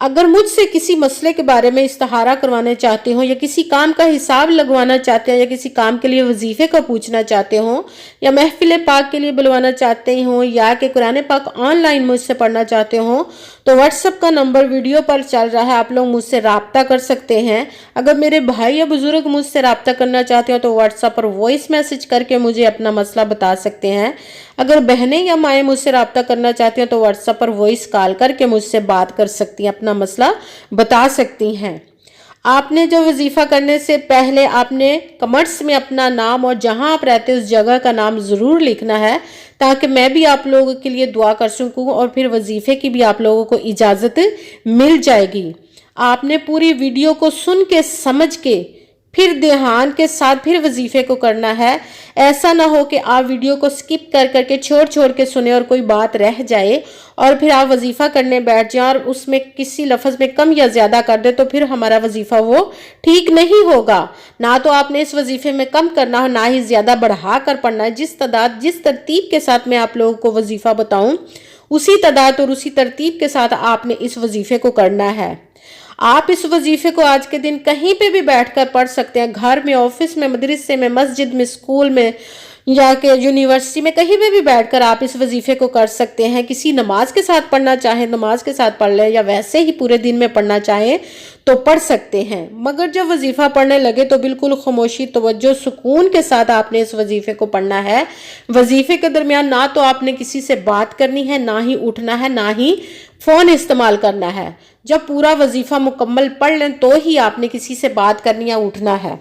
اگر مجھ سے کسی مسئلے کے بارے میں استخارہ کروانا چاہتے ہوں یا کسی کام کا حساب لگوانا چاہتے ہیں یا کسی کام کے لیے وظیفے کا پوچھنا چاہتے ہوں یا محفل پاک کے لیے بلوانا چاہتے ہوں یا کہ قرآن پاک آن لائن مجھ سے پڑھنا چاہتے ہوں تو واٹس ایپ کا نمبر ویڈیو پر چل رہا ہے، آپ لوگ مجھ سے رابطہ کر سکتے ہیں۔ اگر میرے بھائی یا بزرگ مجھ سے رابطہ کرنا چاہتے ہوں تو واٹس ایپ پر وائس میسج کر کے مجھے اپنا مسئلہ بتا سکتے ہیں۔ اگر بہنیں یا مائیں مجھ سے رابطہ کرنا چاہتی ہیں تو واٹس ایپ پر وائس کال کر کے مجھ سے بات کر سکتی ہیں، اپنا مسئلہ بتا سکتی ہیں۔ آپ نے جو وظیفہ کرنے سے پہلے آپ نے کمنٹس میں اپنا نام اور جہاں آپ رہتے اس جگہ کا نام ضرور لکھنا ہے تاکہ میں بھی آپ لوگوں کے لیے دعا کر سکوں اور پھر وظیفے کی بھی آپ لوگوں کو اجازت مل جائے گی۔ آپ نے پوری ویڈیو کو سن کے سمجھ کے پھر دھیان کے ساتھ پھر وظیفے کو کرنا ہے۔ ایسا نہ ہو کہ آپ ویڈیو کو سکپ کر کے چھوڑ کے سنیں اور کوئی بات رہ جائے اور پھر آپ وظیفہ کرنے بیٹھ جائیں اور اس میں کسی لفظ میں کم یا زیادہ کر دے تو پھر ہمارا وظیفہ وہ ٹھیک نہیں ہوگا۔ نہ تو آپ نے اس وظیفے میں کم کرنا ہو، نہ ہی زیادہ بڑھا کر پڑھنا ہے۔ جس ترتیب کے ساتھ میں آپ لوگوں کو وظیفہ بتاؤں اسی تعداد اور اسی ترتیب کے ساتھ آپ نے اس وظیفے کو کرنا ہے۔ آپ اس وظیفے کو آج کے دن کہیں پہ بھی بیٹھ کر پڑھ سکتے ہیں، گھر میں، آفس میں، مدرسے میں، مسجد میں، اسکول میں یا کہ یونیورسٹی میں، کہیں پہ بھی بیٹھ کر آپ اس وظیفے کو کر سکتے ہیں۔ کسی نماز کے ساتھ پڑھنا چاہیں نماز کے ساتھ پڑھ لیں یا ویسے ہی پورے دن میں پڑھنا چاہیں تو پڑھ سکتے ہیں، مگر جب وظیفہ پڑھنے لگے تو بالکل خاموشی، توجہ، سکون کے ساتھ آپ نے اس وظیفے کو پڑھنا ہے۔ وظیفے کے درمیان نہ تو آپ نے کسی سے بات کرنی ہے، نہ ہی اٹھنا ہے، نہ ہی فون استعمال کرنا ہے۔ جب پورا وظیفہ مکمل پڑھ لیں تو ہی آپ نے کسی سے بات کرنی یا اٹھنا ہے۔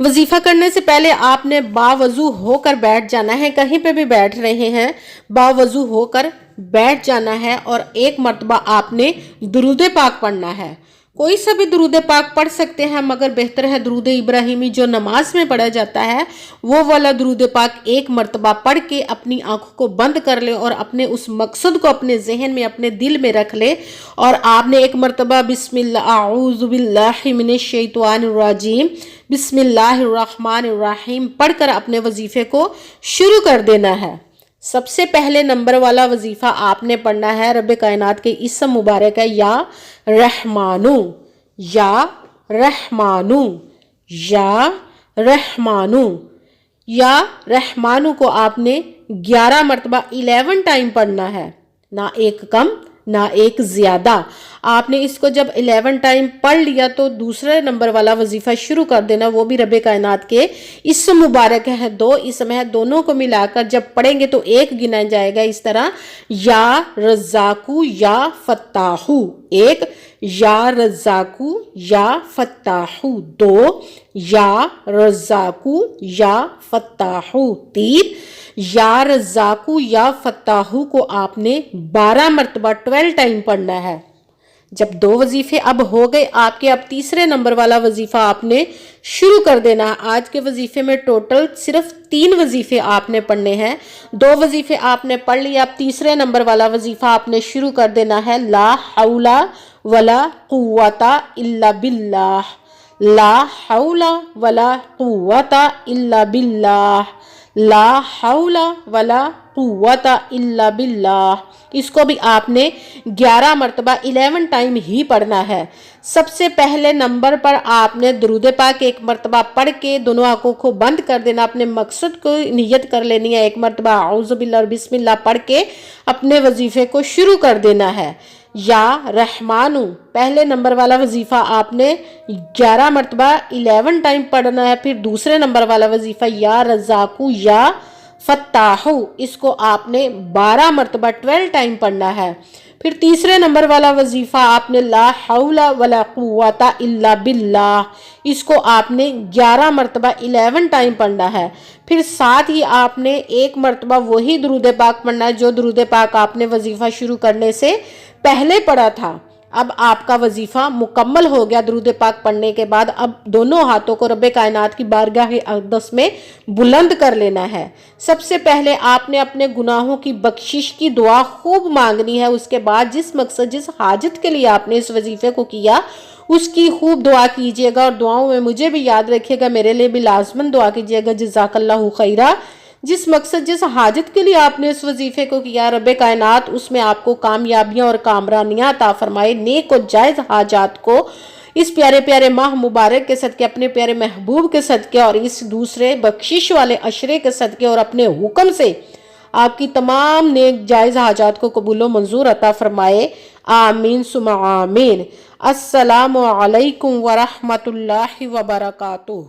وظیفہ کرنے سے پہلے آپ نے باوضو ہو کر بیٹھ جانا ہے، کہیں پہ بھی بیٹھ رہے ہیں باوضو ہو کر بیٹھ جانا ہے اور ایک مرتبہ آپ نے درود پاک پڑھنا ہے۔ کوئی سا بھی درود پاک پڑھ سکتے ہیں مگر بہتر ہے درود ابراہیمی جو نماز میں پڑھا جاتا ہے وہ والا درود پاک ایک مرتبہ پڑھ کے اپنی آنکھوں کو بند کر لے اور اپنے اس مقصد کو اپنے ذہن میں اپنے دل میں رکھ لے اور آپ نے ایک مرتبہ بسم اللہ اعوذ باللہ من الشیطان الرجیم بسم اللہ الرحمن الرحیم پڑھ کر اپنے وظیفے کو شروع کر دینا ہے۔ سب سے پہلے نمبر والا وظیفہ آپ نے پڑھنا ہے رب کائنات کے اسم مبارک ہے یا رحمانو، یا رحمانو، یا رحمانو، یا رحمانو کو آپ نے 11 مرتبہ 11 ٹائم پڑھنا ہے، نہ ایک کم نہ ایک زیادہ۔ آپ نے اس کو جب 11 ٹائم پڑھ لیا تو دوسرے نمبر والا وظیفہ شروع کر دینا، وہ بھی رب کائنات کے اسم مبارک ہے، 2 اسم ہے، دونوں کو ملا کر جب پڑھیں گے تو ایک گنا جائے گا، اس طرح یا رزاقو یا فتاحو 1، یا رزاقو یا فتاحو 2، یا رزاقو یا فتاحو 3، یا رزاقو یا فتاحو کو آپ نے 12 مرتبہ 12 ٹائم پڑھنا ہے۔ جب 2 وظیفے اب ہو گئے آپ کے، اب تیسرے نمبر والا وظیفہ آپ نے شروع کر دینا ہے۔ آج کے وظیفے میں ٹوٹل صرف 3 وظیفے آپ نے پڑھنے ہیں، 2 وظیفے آپ نے پڑھ لیا، اب تیسرے نمبر والا وظیفہ آپ نے شروع کر دینا ہے لا حول ولا قوت الا باللہ، لا حول ولا قوت الا باللہ، لا حول ولا قوت الا باللہ۔ اس کو بھی آپ نے 11 مرتبہ 11 ٹائم ہی پڑھنا ہے۔ سب سے پہلے نمبر پر آپ نے درود پاک ایک مرتبہ پڑھ کے دونوں آنکھوں کو بند کر دینا، اپنے مقصد کو نیت کر لینی ہے، ایک مرتبہ اعوذ باللہ اور بسم اللہ پڑھ کے اپنے وظیفے کو شروع کر دینا ہے۔ یا رحمانو پہلے نمبر والا وظیفہ آپ نے 11 مرتبہ 11 ٹائم پڑھنا ہے، پھر دوسرے نمبر والا وظیفہ یا رزاقو یا فتاحو اس کو آپ نے 12 مرتبہ 12 ٹائم پڑھنا ہے، پھر تیسرے نمبر والا وظیفہ آپ نے لا حول ولا قوت الا باللہ اس کو آپ نے 11 مرتبہ 11 ٹائم پڑھنا ہے، پھر ساتھ ہی آپ نے ایک مرتبہ وہی درود پاک پڑھنا ہے جو درود پاک آپ نے وظیفہ شروع کرنے سے پہلے پڑھا تھا۔ اب آپ کا وظیفہ مکمل ہو گیا درود پاک پڑھنے کے بعد، اب دونوں ہاتھوں کو رب کائنات کی بارگاہ اقدس میں بلند کر لینا ہے۔ سب سے پہلے آپ نے اپنے گناہوں کی بخشش کی دعا خوب مانگنی ہے، اس کے بعد جس مقصد جس حاجت کے لیے آپ نے اس وظیفے کو کیا اس کی خوب دعا کیجئے گا اور دعاؤں میں مجھے بھی یاد رکھیے گا، میرے لیے بھی لازماً دعا کیجئے گا۔ جزاک اللہ خیرہ، جس مقصد جس حاجت کے لیے آپ نے اس وظیفے کو کیا، رب کائنات اس میں آپ کو کامیابیاں اور کامرانیاں عطا فرمائے۔ نیک و جائز حاجات کو اس پیارے پیارے ماہ مبارک کے صدقے، اپنے پیارے محبوب کے صدقے اور اس دوسرے بخشش والے عشرے کے صدقے اور اپنے حکم سے آپ کی تمام نیک جائز حاجات کو قبول و منظور عطا فرمائے، آمین ثم آمین۔ السلام علیکم ورحمۃ اللہ وبرکاتہ۔